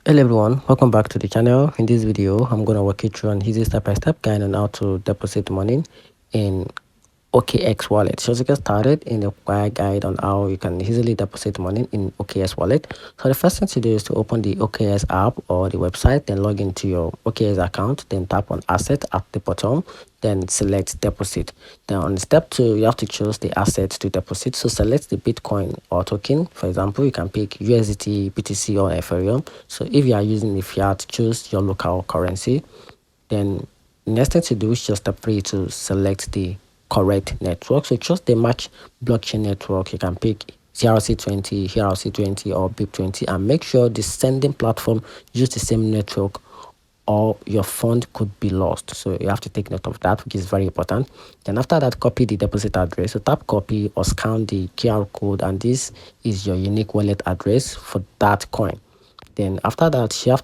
Hello everyone, welcome back to the channel. In this video, I'm going to walk you through an easy step-by-step guide on how to deposit money in OKX Wallet. So to get started in the guide on how you can easily deposit money in OKX Wallet. So the first thing to do is to open the OKX app or the website, then log into your OKX account, then tap on asset at the bottom, then select deposit. Then on step 2, you have to choose the asset to deposit. So select the Bitcoin or token. For example, you can pick USDT, BTC or Ethereum. So if you are using the fiat, choose your local currency. Then next thing to do is just step 3 to select the correct network. So choose the match blockchain network. You can pick CRC20, ERC20 or BIP20 and make sure the sending platform use the same network or your fund could be lost. So you have to take note of that, which is very important. Then after that, copy the deposit address. So tap copy or scan the QR code, and this is your unique wallet address for that coin. Then after that, you have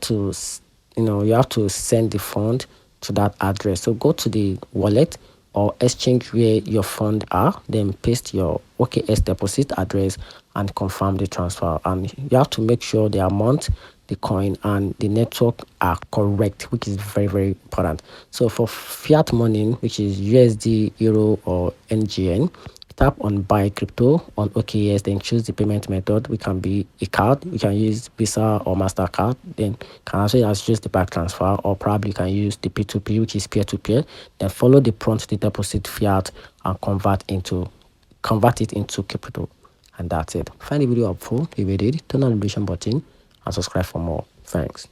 to send the fund to that address. So go to the wallet or exchange where your funds are, then paste your OKX deposit address and confirm the transfer. And you have to make sure the amount, the coin and the network are correct, which is very, very important. So for fiat money, which is USD, Euro or NGN, tap on buy crypto on OKX, then choose the payment method, which can be a card. You can use Visa or MasterCard. Then can also use the bank transfer, or probably you can use the P2P, which is peer-to-peer. Then follow the prompt to deposit fiat and convert it into crypto. And that's it. Find the video helpful. If you did, turn on the notification button and subscribe for more. Thanks.